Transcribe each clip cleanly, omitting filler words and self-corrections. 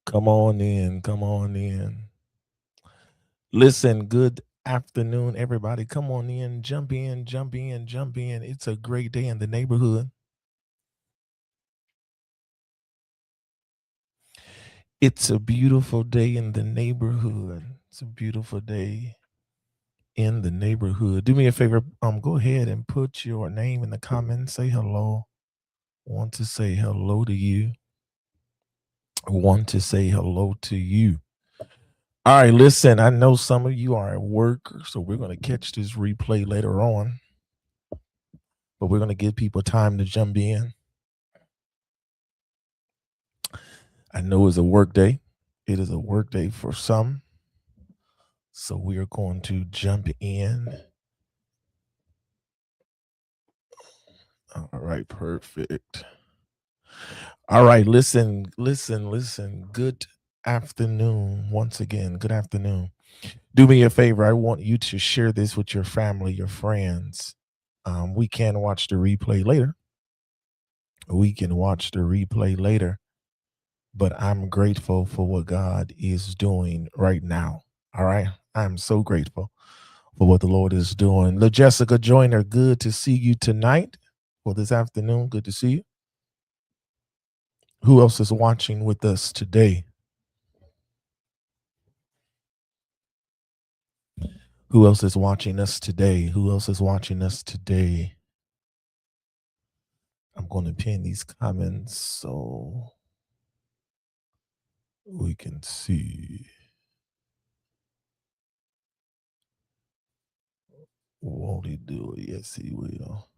Come on in. Come on in. Listen, good afternoon, everybody. Come on in. Jump in. Jump in. Jump in. It's a great day in the neighborhood. It's a beautiful day in the neighborhood. It's a beautiful day in the neighborhood. Do me a favor. Go ahead and put your name in the comments. Say hello. Want to say hello to you. Want to say hello to you. All right, listen, I know some of you are at work, so we're going to catch this replay later on, but we're going to give people time to jump in. I know it's a work day. It is a work day for some, so we are going to jump in. All right, perfect. All right, listen. Good afternoon. Once again, good afternoon. Do me a favor. I want you to share this with your family, your friends. We can watch the replay later. We can watch the replay later, but I'm grateful for what God is doing right now. All right. I'm so grateful for what the Lord is doing. La Jessica Joyner, good to see you tonight or this afternoon. Good to see you. Who else is watching with us today? Who else is watching us today? Who else is watching us today? I'm going to pin these comments so we can see. Won't he do it? Yes, he will.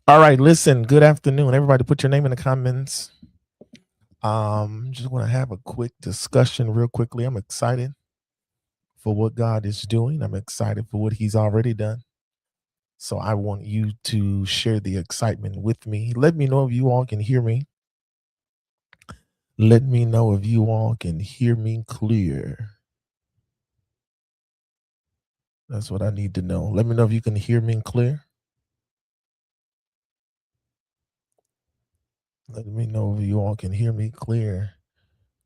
All right, listen. Good afternoon, everybody. Put your name in the comments. Just want to have a quick discussion real quickly. I'm excited for what God is doing. I'm excited for what He's already done. So I want you to share the excitement with me. Let me know if you all can hear me. Let me know if you all can hear me clear. That's what I need to know. Let me know if you can hear me clear. Let me know if you all can hear me clear.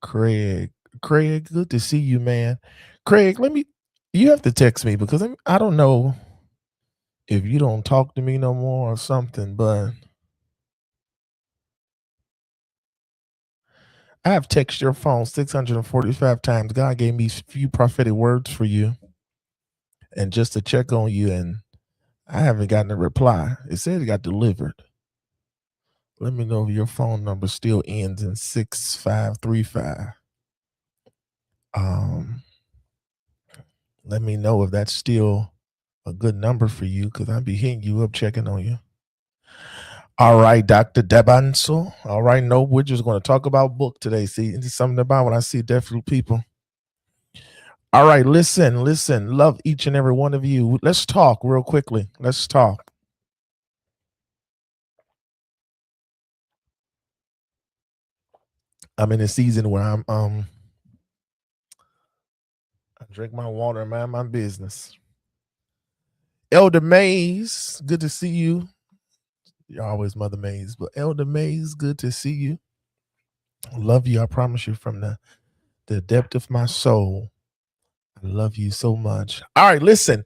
Craig, good to see you, man. Craig, you have to text me because I don't know if you don't talk to me no more or something, but I have texted your phone 645 times. God gave me a few prophetic words for you and just to check on you, and I haven't gotten a reply. It said it got delivered. Let me know if your phone number still ends in 6535. Let me know if that's still a good number for you because I'll be hitting you up checking on you. All right, Dr. Debanso. All right, no, we're just going to talk about book today. See, it's something about when I see definitely people. All right, listen. Love each and every one of you. Let's talk real quickly. Let's talk. I'm in a season where I drink my water and mind my business. Elder Mays, good to see you. You're always Mother Mays, but Elder Mays, good to see you. Love you. I promise you from the depth of my soul. I love you so much. All right, listen.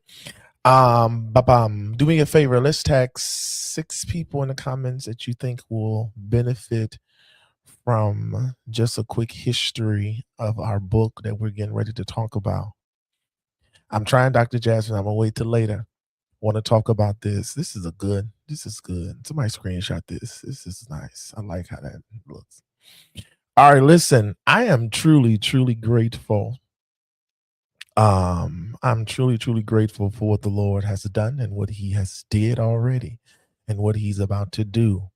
Do me a favor. Let's tag 6 people in the comments that you think will benefit from just a quick history of our book that we're getting ready to talk about. I'm trying, Dr. Jasmine. I'm gonna wait till later. Want to talk about this. This is good. Somebody screenshot this. This is nice. I like how that looks. All right, listen. I am truly, truly grateful. I'm truly, truly grateful for what the Lord has done and what He has did already and what He's about to do.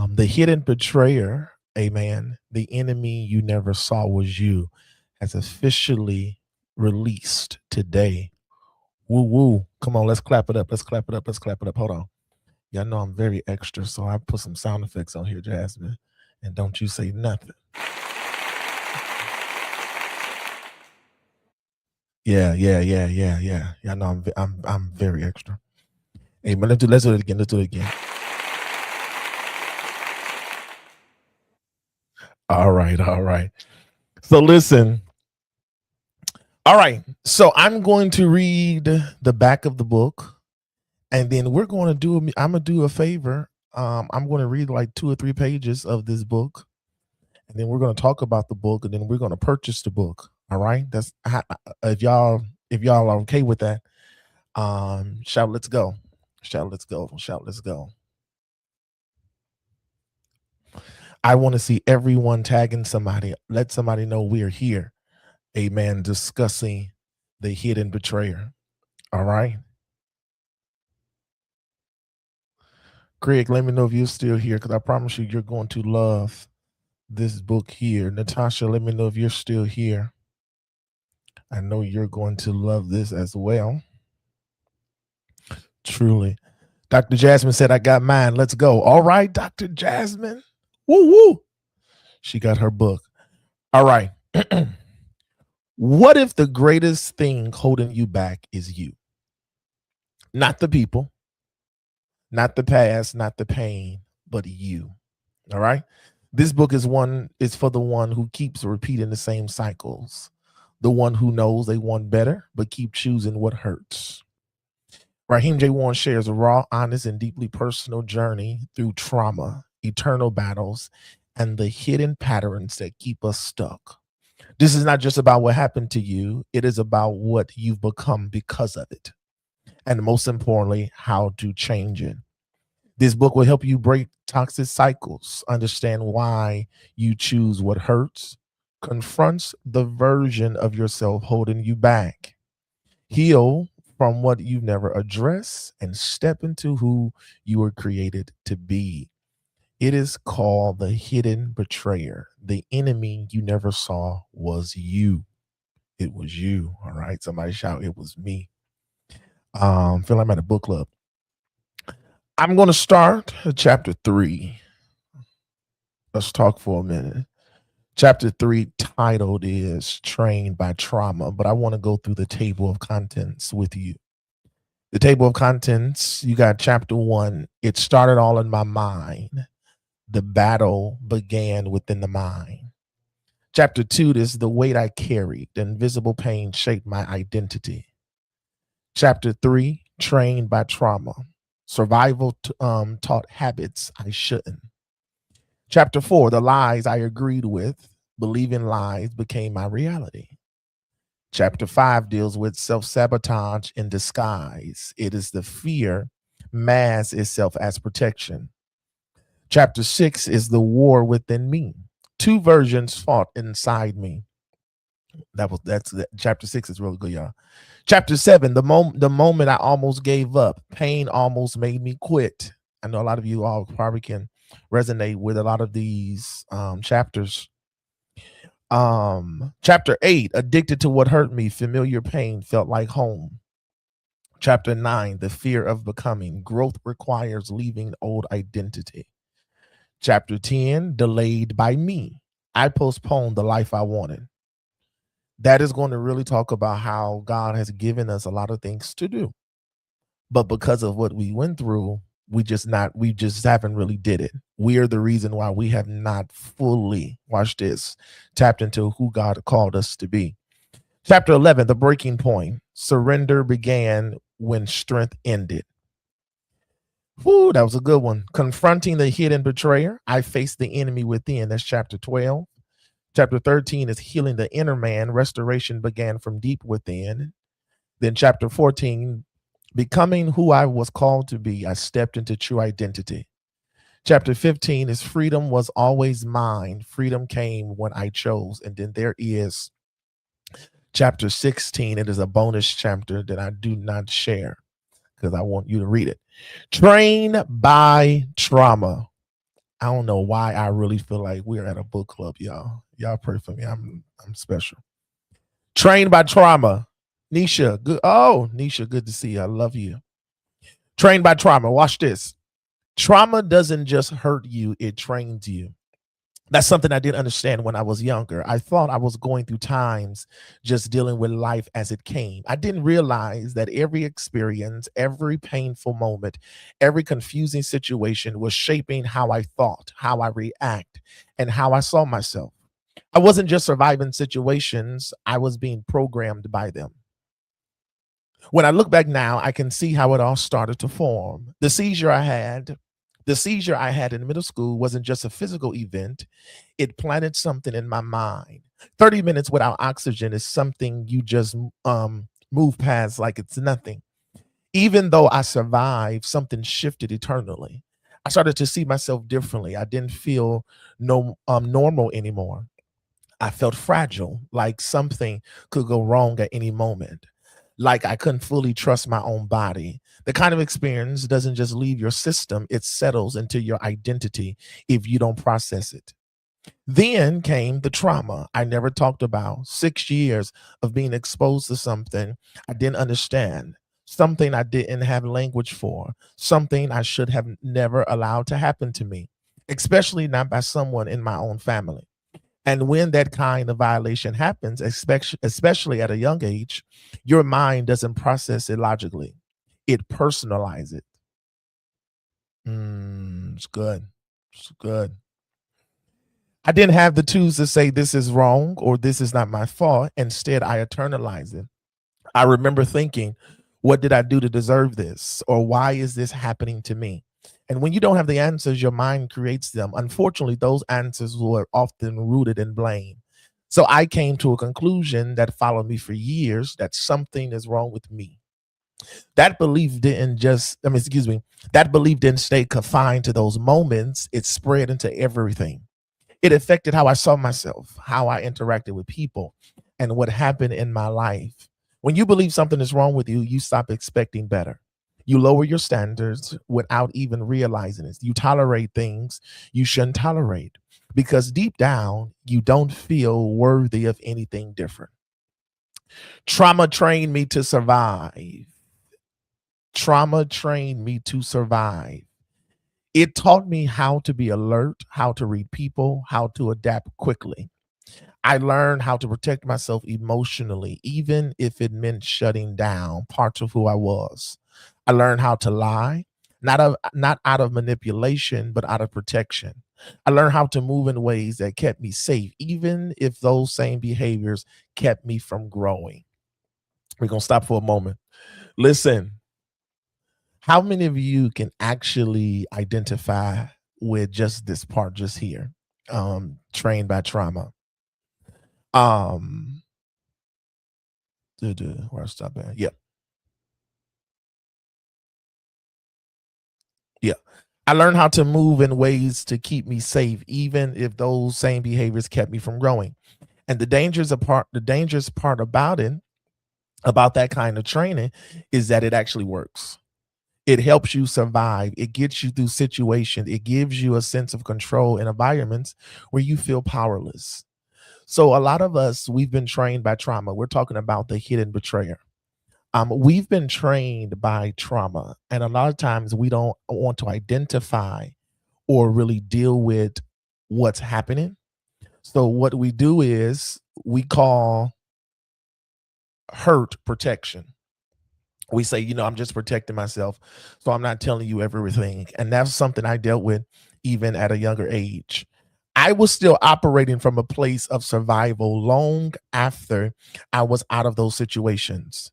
The hidden betrayer, amen, the enemy you never saw was you, has officially released today. Woo woo. Come on, let's clap it up. Let's clap it up. Let's clap it up. Hold on. Y'all know I'm very extra, so I put some sound effects on here, Jasmine. And don't you say nothing. Yeah. Y'all know I'm very extra. Hey, man, let's do it again. Let's do it again. All right. So listen. All right. So I'm going to read the back of the book, and then we're going to do. I'm gonna do a favor. I'm going to read like 2 or 3 pages of this book, and then we're going to talk about the book, and then we're going to purchase the book. All right. That's if y'all are okay with that. Shout, let's go. Shout, let's go. Shout, let's go. I want to see everyone tagging somebody. Let somebody know we're here. Amen. Discussing the hidden betrayer. All right. Greg, let me know if you're still here because I promise you're going to love this book here. Natasha, let me know if you're still here. I know you're going to love this as well. Truly. Dr. Jasmine said, I got mine. Let's go. All right, Dr. Jasmine. Woo woo. She got her book. All right. What if the greatest thing holding you back is you? Not the people, not the past, not the pain, but you. All right. This book is for the one who keeps repeating the same cycles, the one who knows they want better, but keep choosing what hurts. Raheem J. Warren shares a raw, honest, and deeply personal journey through trauma, eternal battles, and the hidden patterns that keep us stuck. This is not just about what happened to you, it is about what you've become because of it. And most importantly, how to change it. This book will help you break toxic cycles, understand why you choose what hurts, confronts the version of yourself holding you back, heal from what you've never addressed, and step into who you were created to be. It is called The Hidden Betrayer. The enemy you never saw was you. It was you. All right. Somebody shout, it was me. Feel like I'm at a book club. I'm going to start chapter 3. Let's talk for a minute. Chapter 3 titled is Trained by Trauma, but I want to go through the table of contents with you. The table of contents, you got chapter 1. It started all in my mind. The battle began within the mind. Chapter 2 is the weight I carried. The invisible pain shaped my identity. Chapter 3, Trained by Trauma. Survival taught habits I shouldn't. Chapter 4, the lies I agreed with, believing lies became my reality. Chapter 5 deals with self-sabotage in disguise. It is the fear masks itself as protection. Chapter 6 is the war within me. Two versions fought inside me. Chapter 6 is really good, y'all. Chapter 7, the moment I almost gave up. Pain almost made me quit. I know a lot of you all probably can resonate with a lot of these chapters. Chapter 8, addicted to what hurt me. Familiar pain felt like home. Chapter 9, the fear of becoming. Growth requires leaving old identity. Chapter 10, delayed by me. I postponed the life I wanted. That is going to really talk about how God has given us a lot of things to do. But because of what we went through, we just haven't really did it. We are the reason why we have not fully, watch this, tapped into who God called us to be. Chapter 11, the breaking point. Surrender began when strength ended. Whoo, that was a good one. Confronting the hidden betrayer. I faced the enemy within. That's chapter 12. Chapter 13 is healing the inner man. Restoration began from deep within. Then chapter 14, becoming who I was called to be. I stepped into true identity. Chapter 15 is freedom was always mine. Freedom came when I chose. And then there is chapter 16. It is a bonus chapter that I do not share because I want you to read it. Trained by Trauma. I don't know why I really feel like we're at a book club, y'all. Y'all pray for me. I'm special. Trained by Trauma. Nisha, good. Oh, Nisha, good to see you. I love you. Trained by Trauma. Watch this. Trauma doesn't just hurt you, it trains you. That's something I didn't understand when I was younger. I thought I was going through times just dealing with life as it came. I didn't realize that every experience, every painful moment, every confusing situation was shaping how I thought, how I react, and how I saw myself. I wasn't just surviving situations, I was being programmed by them. When I look back now, I can see how it all started to form. The seizure I had in middle school wasn't just a physical event, it planted something in my mind. 30 minutes without oxygen is something you just move past like it's nothing. Even though I survived, something shifted eternally. I started to see myself differently. I didn't feel normal anymore. I felt fragile, like something could go wrong at any moment, like I couldn't fully trust my own body. The kind of experience doesn't just leave your system, it settles into your identity if you don't process it. Then came the trauma I never talked about. 6 years of being exposed to something I didn't understand, something I didn't have language for, something I should have never allowed to happen to me, especially not by someone in my own family. And when that kind of violation happens, especially at a young age, your mind doesn't process it logically. It personalizes it. It's good. It's good. I didn't have the tools to say this is wrong or this is not my fault. Instead, I internalized it. I remember thinking, what did I do to deserve this? Or why is this happening to me? And when you don't have the answers, your mind creates them. Unfortunately, those answers were often rooted in blame. So I came to a conclusion that followed me for years that something is wrong with me. That belief didn't just, I mean, excuse me, that belief didn't stay confined to those moments. It spread into everything. It affected how I saw myself, how I interacted with people, and what happened in my life. When you believe something is wrong with you, you stop expecting better. You lower your standards without even realizing it. You tolerate things you shouldn't tolerate because deep down, you don't feel worthy of anything different. Trauma trained me to survive. Trauma trained me to survive. It taught me how to be alert, how to read people, how to adapt quickly. I learned how to protect myself emotionally, even if it meant shutting down parts of who I was. I learned how to lie, not out of manipulation, but out of protection. I learned how to move in ways that kept me safe, even if those same behaviors kept me from growing. We're gonna stop for a moment. Listen, how many of you can actually identify with just this part just here? Trained by trauma. Um, where I stop at? Yeah, yeah. I learned how to move in ways to keep me safe, even if those same behaviors kept me from growing. And the dangerous part about it, about that kind of training, is that it actually works. It helps you survive. It gets you through situations. It gives you a sense of control in environments where you feel powerless. So a lot of us, we've been trained by trauma. We're talking about the hidden betrayer. We've been trained by trauma, and a lot of times we don't want to identify or really deal with what's happening. So what we do is we call hurt protection. We say, I'm just protecting myself. So I'm not telling you everything. And that's something I dealt with even at a younger age. I was still operating from a place of survival long after I was out of those situations.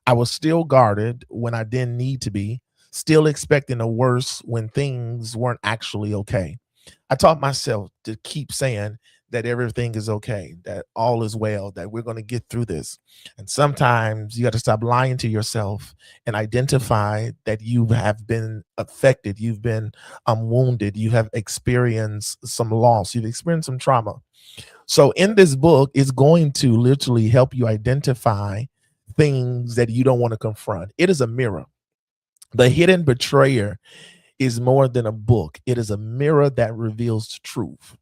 I was still guarded when I didn't need to be, still expecting the worst when things weren't actually okay. I taught myself to keep saying that everything is okay, that all is well, that we're going to get through this. And sometimes you got to stop lying to yourself and identify that you have been affected, you've been wounded, you have experienced some loss, you've experienced some trauma. So in this book, it's going to literally help you identify things that you don't want to confront. It is a mirror. The Hidden Betrayer is more than a book. It is a mirror that reveals truth.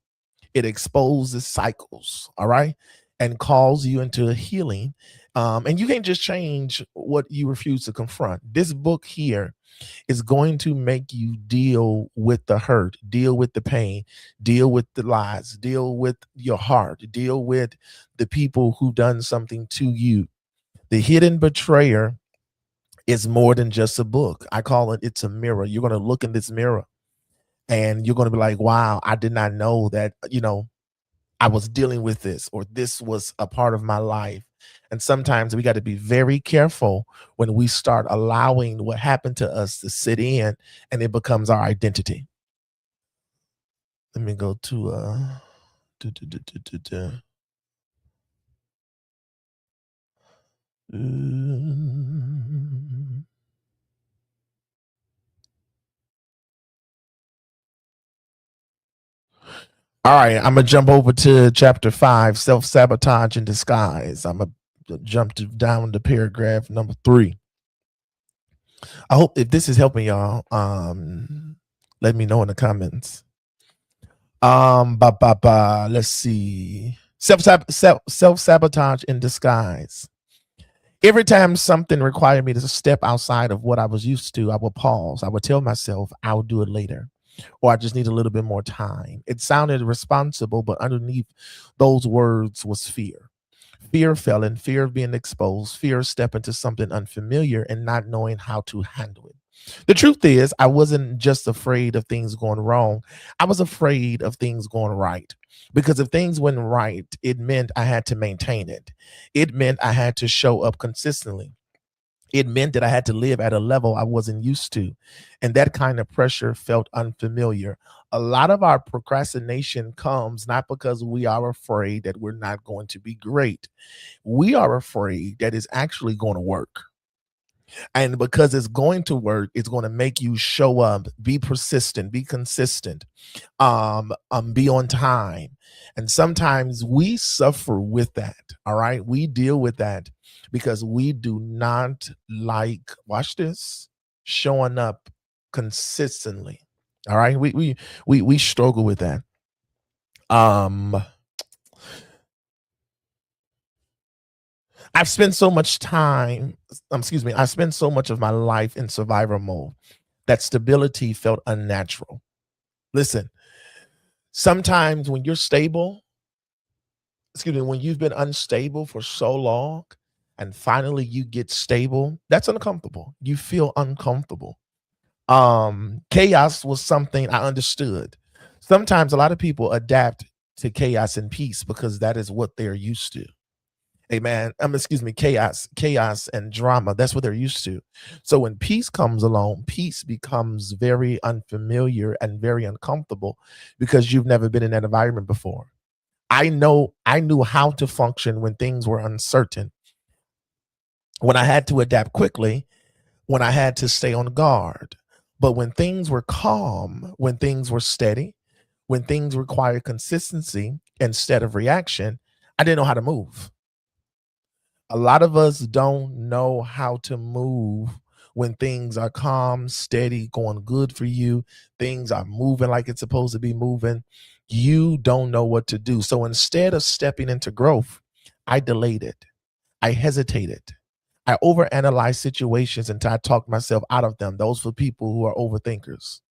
It exposes cycles, all right, and calls you into healing. And you can't just change what you refuse to confront. This book here is going to make you deal with the hurt, deal with the pain, deal with the lies, deal with your heart, deal with the people who done something to you. The Hidden Betrayer is more than just a book. I call it, it's a mirror. You're going to look in this mirror and you're going to be like, wow, I did not know that, I was dealing with this, or this was a part of my life. And sometimes we got to be very careful when we start allowing what happened to us to sit in and it becomes our identity. Let me go to duh, duh, duh, duh, duh, duh. Um, All right, I'm gonna jump over to chapter 5, self-sabotage in disguise. I'm gonna jump down to paragraph number 3. I hope if this is helping y'all, let me know in the comments. Let's see. Self-sabotage in disguise. Every time something required me to step outside of what I was used to, I would pause. I would tell myself I'll do it later, or I just need a little bit more time. It sounded responsible, but underneath those words was fear. Fear fell in, fear of being exposed, fear of stepping into something unfamiliar and not knowing how to handle it. The truth is, I wasn't just afraid of things going wrong. I was afraid of things going right. Because if things went right, it meant I had to maintain it. It meant I had to show up consistently. It meant that I had to live at a level I wasn't used to. And that kind of pressure felt unfamiliar. A lot of our procrastination comes not because we are afraid that we're not going to be great. We are afraid that it's actually going to work. And because it's going to work, it's going to make you show up, be persistent, be consistent, be on time. And sometimes we suffer with that. All right. We deal with that because we do not like, watch this, showing up consistently. All right. We struggle with that. Um, I've spent so much time, excuse me, I spent so much of my life in survivor mode that stability felt unnatural. Listen, sometimes when you're stable, excuse me, when you've been unstable for so long and finally you get stable, that's uncomfortable. You feel uncomfortable. Chaos was something I understood. Sometimes a lot of people adapt to chaos and peace because that is what they're used to. Amen. Excuse me, chaos and drama. That's what they're used to. So when peace comes along, peace becomes very unfamiliar and very uncomfortable because you've never been in that environment before. I knew how to function when things were uncertain, when I had to adapt quickly, when I had to stay on guard. But when things were calm, when things were steady, when things required consistency instead of reaction, I didn't know how to move. A lot of us don't know how to move when things are calm, steady, going good for you. Things are moving like it's supposed to be moving. You don't know what to do. So instead of stepping into growth, I delayed it. I hesitated. I overanalyzed situations until I talked myself out of them. Those for people who are overthinkers.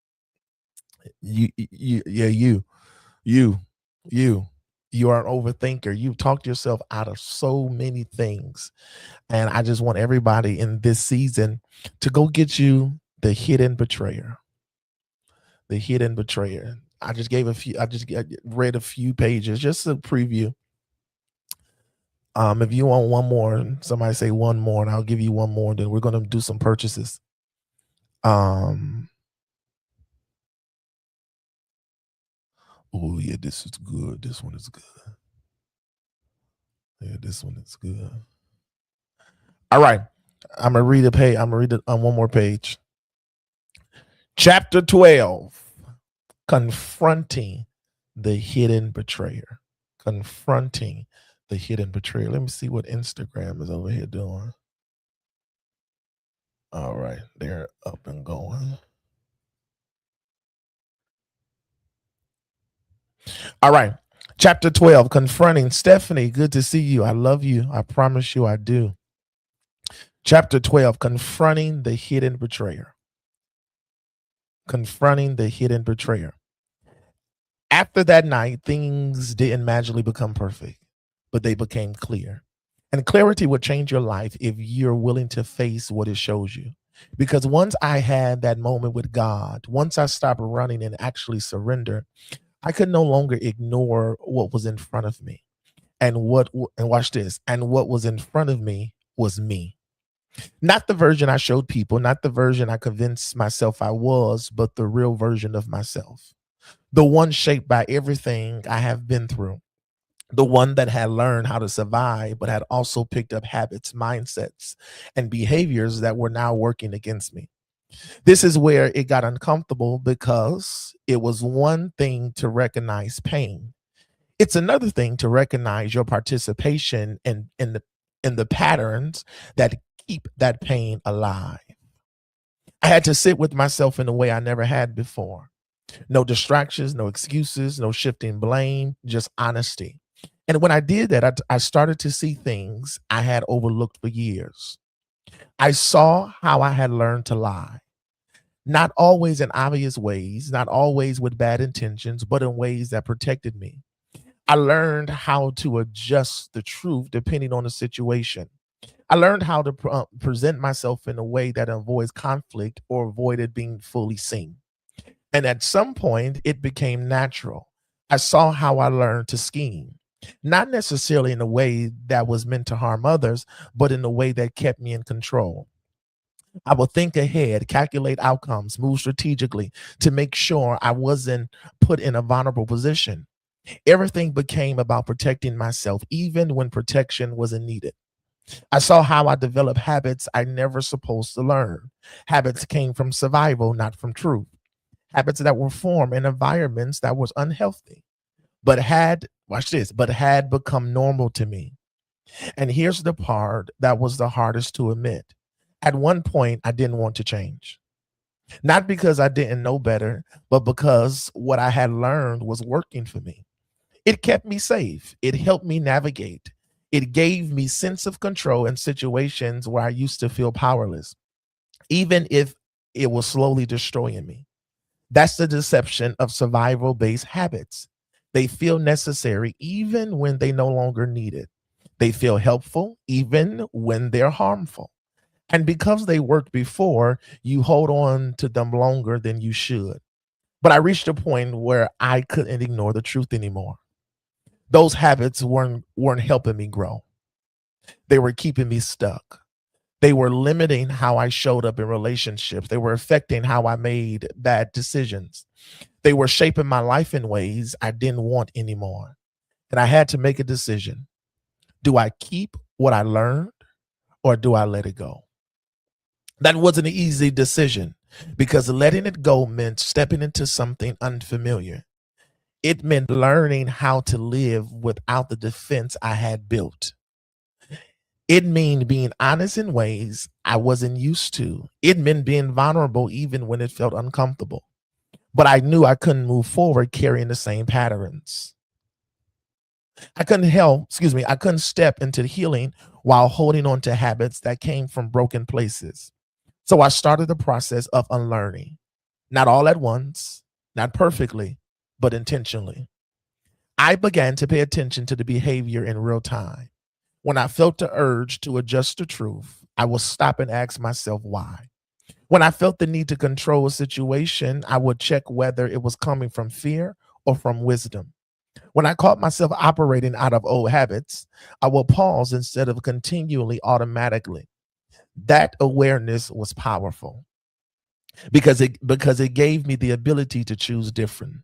Yeah, you, you, you are an overthinker. You've talked yourself out of so many things. And I just want everybody in this season to go get you the hidden betrayer. The hidden betrayer. I read a few pages, just a preview. If you want one more, somebody say one more, and I'll give you one more, then we're gonna do some purchases. Um, oh yeah, this is good. This one is good. Yeah, this one is good. All right. I'm gonna read a page. I'm gonna read it on one more page. Chapter 12. Confronting the hidden betrayer. Confronting the hidden betrayer. Let me see what Instagram is over here doing. All right, they're up and going. All right, chapter 12, confronting. Stephanie, good to see you. I love you. I promise you I do. Chapter 12, confronting the hidden betrayer. Confronting the hidden betrayer. After that night, things didn't magically become perfect, but they became clear. And clarity will change your life if you're willing to face what it shows you. Because once I had that moment with God, once I stopped running and actually surrender, I could no longer ignore what was in front of me. And watch this, and what was in front of me was me. Not the version I showed people, not the version I convinced myself I was, but the real version of myself. The one shaped by everything I have been through, the one that had learned how to survive, but had also picked up habits, mindsets, and behaviors that were now working against me. This is where it got uncomfortable because it was one thing to recognize pain. It's another thing to recognize your participation in the patterns that keep that pain alive. I had to sit with myself in a way I never had before. No distractions, no excuses, no shifting blame, just honesty. And when I did that, I started to see things I had overlooked for years. I saw how I had learned to lie, not always in obvious ways, not always with bad intentions, but in ways that protected me. I learned how to adjust the truth depending on the situation. I learned how to present myself in a way that avoids conflict or avoided being fully seen. And at some point, it became natural. I saw how I learned to scheme, not necessarily in a way that was meant to harm others, but in a way that kept me in control. I would think ahead, calculate outcomes, move strategically to make sure I wasn't put in a vulnerable position. Everything became about protecting myself, even when protection wasn't needed. I saw how I developed habits I never supposed to learn. Habits came from survival, not from truth. Habits that were formed in environments that was unhealthy, but had, watch this, but had become normal to me. And here's the part that was the hardest to admit. At one point, I didn't want to change. Not because I didn't know better, but because what I had learned was working for me. It kept me safe. It helped me navigate. It gave me sense of control in situations where I used to feel powerless, even if it was slowly destroying me. That's the deception of survival based habits. They feel necessary even when they no longer need it. They feel helpful even when they're harmful. And because they worked before, you hold on to them longer than you should. But I reached a point where I couldn't ignore the truth anymore. Those habits weren't helping me grow. They were keeping me stuck. They were limiting how I showed up in relationships. They were affecting how I made bad decisions. They were shaping my life in ways I didn't want anymore. And I had to make a decision. Do I keep what I learned or do I let it go? That wasn't an easy decision because letting it go meant stepping into something unfamiliar. It meant learning how to live without the defense I had built. It meant being honest in ways I wasn't used to. It meant being vulnerable even when it felt uncomfortable. But I knew I couldn't move forward carrying the same patterns. I couldn't step into healing while holding on to habits that came from broken places. So I started the process of unlearning, not all at once, not perfectly, but intentionally. I began to pay attention to the behavior in real time. When I felt the urge to adjust the truth, I would stop and ask myself why. When I felt the need to control a situation, I would check whether it was coming from fear or from wisdom. When I caught myself operating out of old habits, I would pause instead of continually automatically. That awareness was powerful because it gave me the ability to choose different.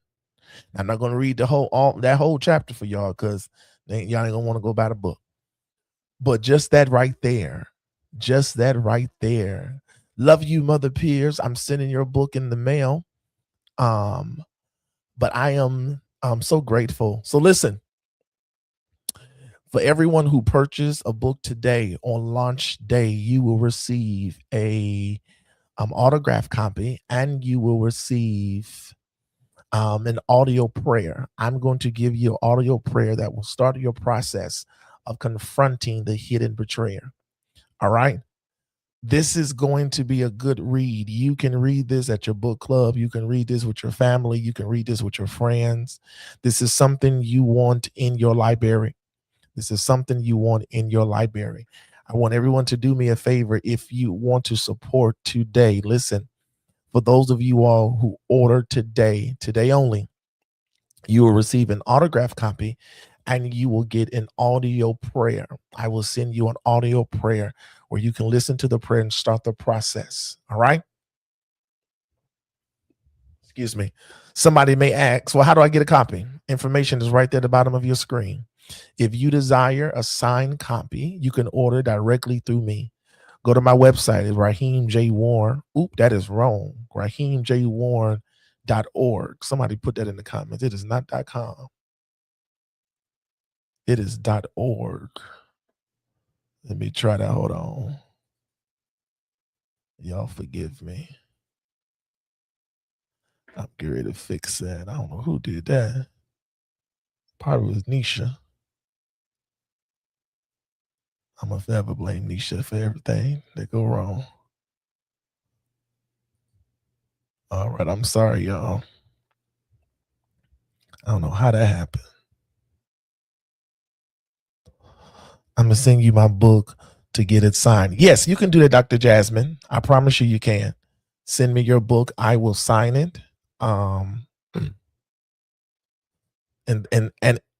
I'm not going to read the whole all that whole chapter for y'all because y'all ain't gonna want to go by the book. But just that right there. Love you, Mother Peers. I'm sending your book in the mail. Um, but I'm so grateful. So listen, for everyone who purchased a book today on launch day, you will receive a autograph copy and you will receive an audio prayer. I'm going to give you an audio prayer that will start your process of confronting the hidden betrayer. All right. This is going to be a good read. You can read this at your book club. You can read this with your family. You can read this with your friends. This is something you want in your library. This is something you want in your library. I want everyone to do me a favor. If you want to support today, listen, for those of you all who order today only, you will receive an autograph copy and you will get an audio prayer. I will send you an audio prayer where you can listen to the prayer and start the process. All right. Excuse me. Somebody may ask, well, how do I get a copy? Information is right there at the bottom of your screen. If you desire a signed copy, you can order directly through me. Go to my website, it's Raheem J. Warren. Oop, that is wrong. RaheemJWarren.org. Somebody put that in the comments. It is not .com. It is .org. Let me try that. Hold on. Y'all forgive me. I'm getting ready to fix that. I don't know who did that. Probably was Nisha. I'm gonna forever blame Nisha for everything that go wrong. All right, I'm sorry, y'all. I don't know how that happened. I'm gonna send you my book to get it signed. Yes, you can do that, Dr. Jasmine. I promise you, you can. Send me your book. I will sign it. Um, and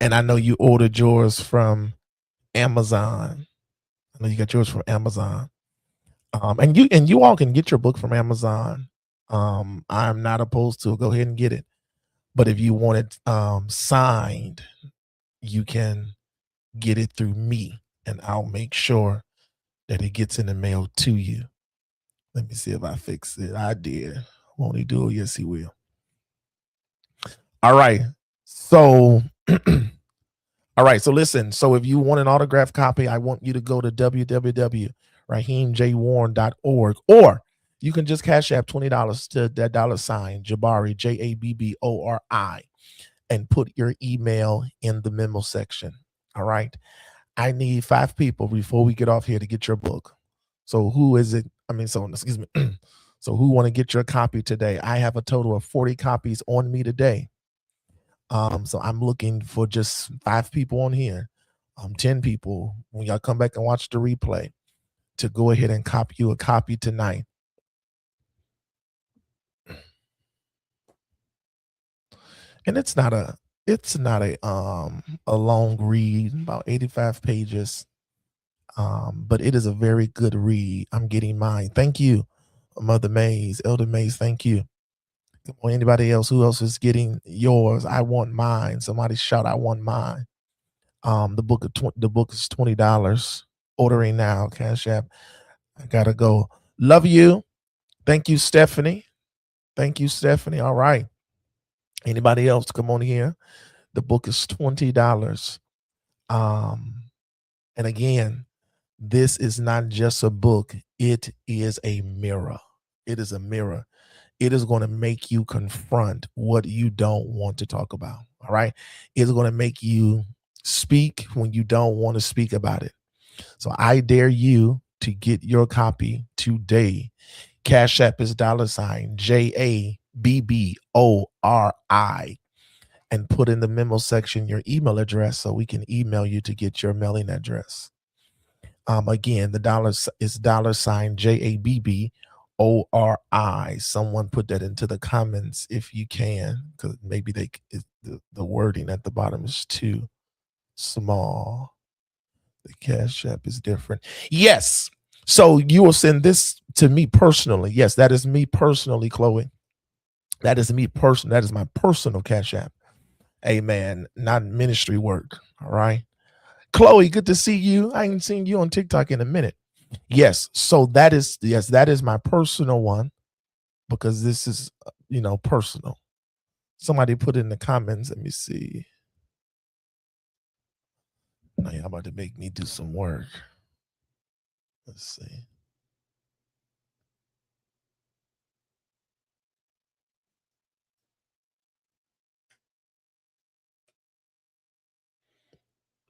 I know you ordered yours from Amazon. I know you got yours from Amazon. And you all can get your book from Amazon. I'm not opposed to it. Go ahead and get it. But if you want it signed, you can get it through me, and I'll make sure that it gets in the mail to you. Let me see if I fix it. I did. Won't he do it? Yes, he will. All right. So, all right. So listen. So if you want an autographed copy, I want you to go to www.raheemjwarren.org, or you can just cash app $20 to that $ Jabari, Jabbori, and put your email in the memo section. All right. I need 5 people before we get off here to get your book. So who is it? I mean, so excuse me. So who want to get your copy today? I have a total of 40 copies on me today. So I'm looking for just 5 people on here, 10 people when y'all come back and watch the replay to go ahead and copy you a copy tonight. And it's not a long read, about 85 pages. But it is a very good read. I'm getting mine. Thank you, Mother Mays, Elder Mays. Thank you. Come on, anybody else? Who else is getting yours? I want mine. Somebody shout, "I want mine." The book is $20. Ordering now. Cash App. I gotta go. Love you. Thank you, Stephanie. Thank you, Stephanie. All right. Anybody else? Come on here. The book is $20. Um, and again, this is not just a book, it is a mirror. It is a mirror. It is going to make you confront what you don't want to talk about. All right. It's going to make you speak when you don't want to speak about it. So I dare you to get your copy today. Cash App is $Jabbori, and put in the memo section your email address so we can email you to get your mailing address. Again, the dollar is $Jabbori. Someone put that into the comments if you can, because maybe the wording at the bottom is too small. The Cash App is different. Yes. So you will send this to me personally. Yes, that is me personally, Chloe. That is me personal. That is my personal Cash App. Amen. Not ministry work. All right. Chloe, good to see you. I ain't seen you on TikTok in a minute. Yes. So that is my personal one, because this is personal. Somebody put in the comments. Let me see. Now y'all about to make me do some work. Let's see.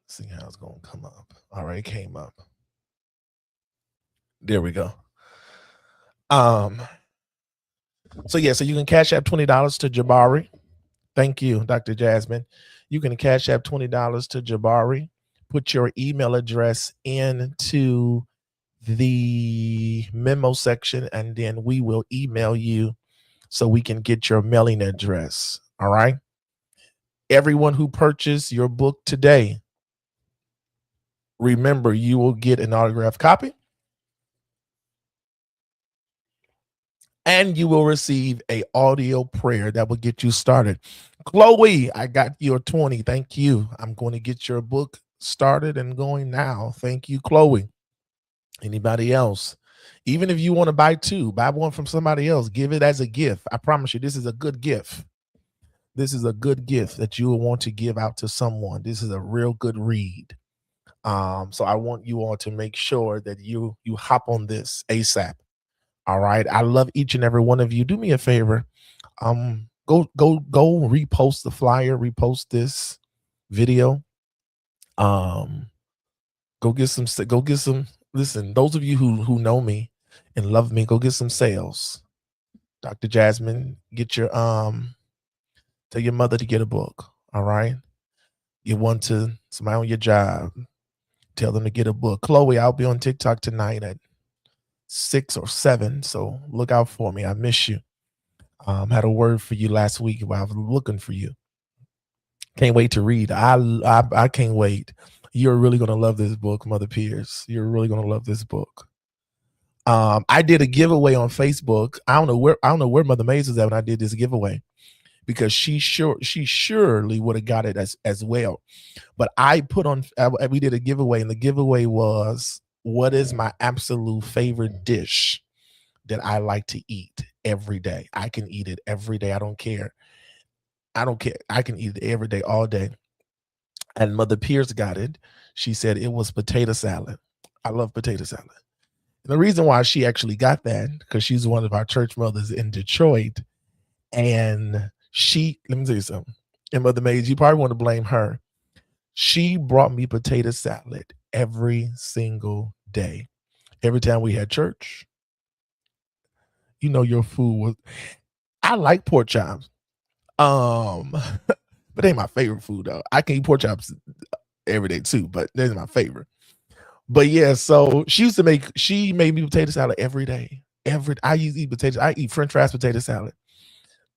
See how it's gonna come up. All right, it came up. There we go. So you can cash app $20 to Jabari. Thank you, Dr. Jasmine. You can cash app $20 to Jabari. Put your email address into the memo section, and then we will email you so we can get your mailing address. All right. Everyone who purchased your book today, remember, you will get an autographed copy, and you will receive a audio prayer that will get you started. Chloe, I got your 20. Thank you. I'm going to get your book started and going now. Thank you, Chloe. Anybody else? Even if you want to buy 2, buy one from somebody else. Give it as a gift. I promise you, this is a good gift. This is a good gift that you will want to give out to someone. This is a real good read. So I want you all to make sure that you hop on this ASAP. All right. I love each and every one of you. Do me a favor. Go repost the flyer, repost this video. Go get some. Listen, those of you who know me and love me, go get some sales. Dr. Jasmine, get your tell your mother to get a book. All right. You want to somebody on your job, Tell them to get a book. Chloe, I'll be on TikTok tonight at 6 or 7. So look out for me. I miss you. Had a word for you last week while I was looking for you. Can't wait to read. I can't wait. You're really gonna love this book, Mother Pierce. You're really gonna love this book. I did a giveaway on Facebook. I don't know where Mother Maze is at when I did this giveaway, because she surely would have got it as well. But I put on, we did a giveaway, and the giveaway was, what is my absolute favorite dish that I like to eat every day? I can eat it every day. I don't care. I can eat it every day, all day. And Mother Pierce got it. She said it was potato salad. I love potato salad. And the reason why she actually got that, because she's one of our church mothers in Detroit. And let me tell you something. And Mother Mays, you probably want to blame her. She brought me potato salad every single day. Every time we had church. You know, your food was, I like pork chops. But they ain't my favorite food though. I can eat pork chops every day too, but they're my favorite. But yeah, so she made me potato salad every day. I used to eat potatoes. I eat French fries potato salad,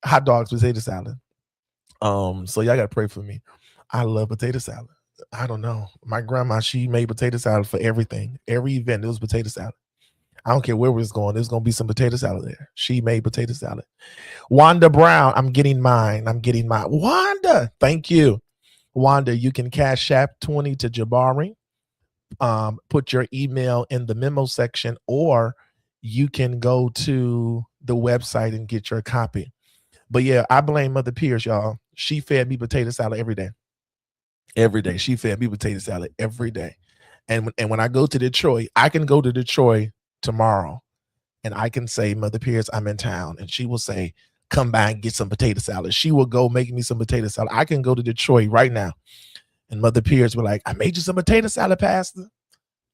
hot dogs potato salad. So y'all gotta pray for me. I love potato salad. I don't know. My grandma, she made potato salad for everything. Every event, it was potato salad. I don't care where we're going. There's gonna be some potato salad there. She made potato salad. Wanda Brown, I'm getting mine. Wanda, thank you. Wanda, you can cash app 20 to Jabari. Put your email in the memo section, or you can go to the website and get your copy. But yeah, I blame Mother Pierce, y'all. She fed me potato salad every day. Every day. She fed me potato salad every day. And when I go to Detroit, I can go to Detroit tomorrow and I can say, Mother Pierce, I'm in town. And she will say, come by and get some potato salad. She will go make me some potato salad. I can go to Detroit right now. And Mother Pierce will like, I made you some potato salad, Pastor.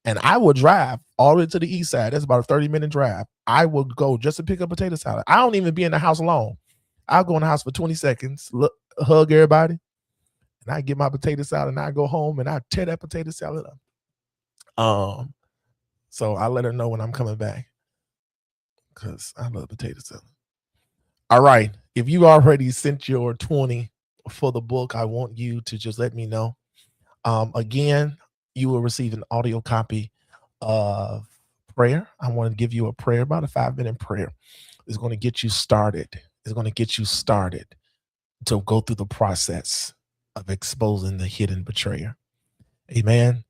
And I will drive all the way to the east side. That's about a 30-minute drive. I will go just to pick up potato salad. I don't even be in the house long. I'll go in the house for 20 seconds, hug everybody, and I get my potato salad, and I go home and I tear that potato salad up. So I let her know when I'm coming back, because I love potato salad. All right. If you already sent your 20 for the book, I want you to just let me know. Again, you will receive an audio copy of prayer. I want to give you a prayer, about a 5-minute prayer. It's going to get you started. It's going to get you started to go through the process of exposing the hidden betrayer. Amen.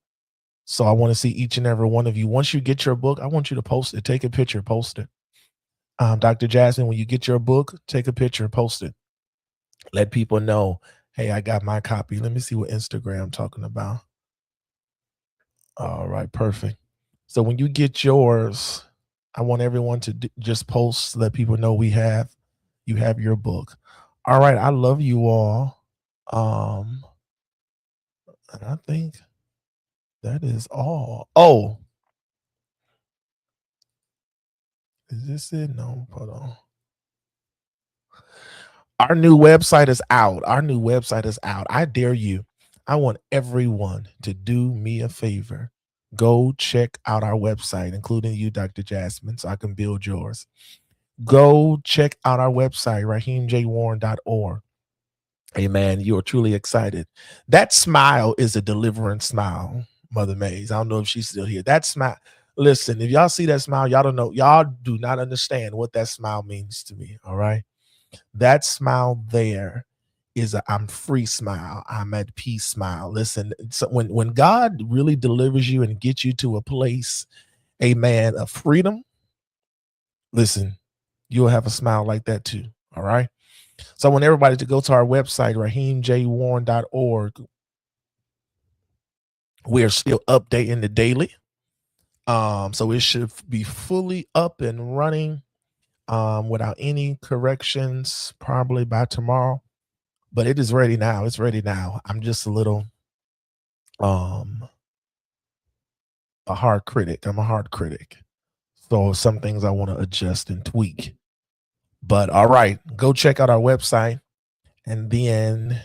So I want to see each and every one of you. Once you get your book, I want you to post it. Take a picture, post it. Dr. Jasmine, when you get your book, take a picture, post it. Let people know, hey, I got my copy. Let me see what Instagram I'm talking about. All right, perfect. So when you get yours, I want everyone to just post, let people know you have your book. All right, I love you all. And I think that is all. Oh, is this it? No, hold on. Our new website is out. I dare you. I want everyone to do me a favor. Go check out our website, including you, Dr. Jasmine, so I can build yours. Go check out our website, raheemjwarren.org. Amen. You are truly excited. That smile is a deliverance smile, Mother Mays. I don't know if she's still here. That smile. Listen, if y'all see that smile, y'all don't know. Y'all do not understand what that smile means to me. All right. That smile there is a I'm free smile. I'm at peace smile. Listen, so when God really delivers you and gets you to a place, amen, of freedom, listen, you'll have a smile like that too. All right. So I want everybody to go to our website, raheemjwarren.org. We're still updating the daily. So it should be fully up and running without any corrections, probably by tomorrow. But it is ready now. It's ready now. I'm just a little a hard critic. I'm a hard critic. So some things I want to adjust and tweak. But all right, go check out our website, and then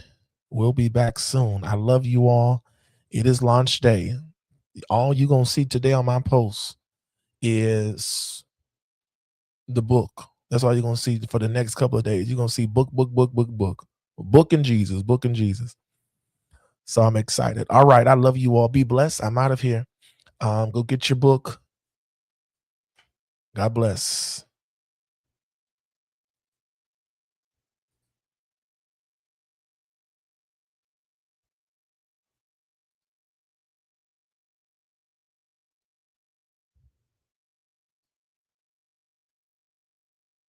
we'll be back soon. I love you all. It is launch day. All you're going to see today on my post is the book. That's all you're going to see for the next couple of days. You're going to see book, book, book, book, book. Book and Jesus, book and Jesus. So I'm excited. All right. I love you all. Be blessed. I'm out of here. Go get your book. God bless.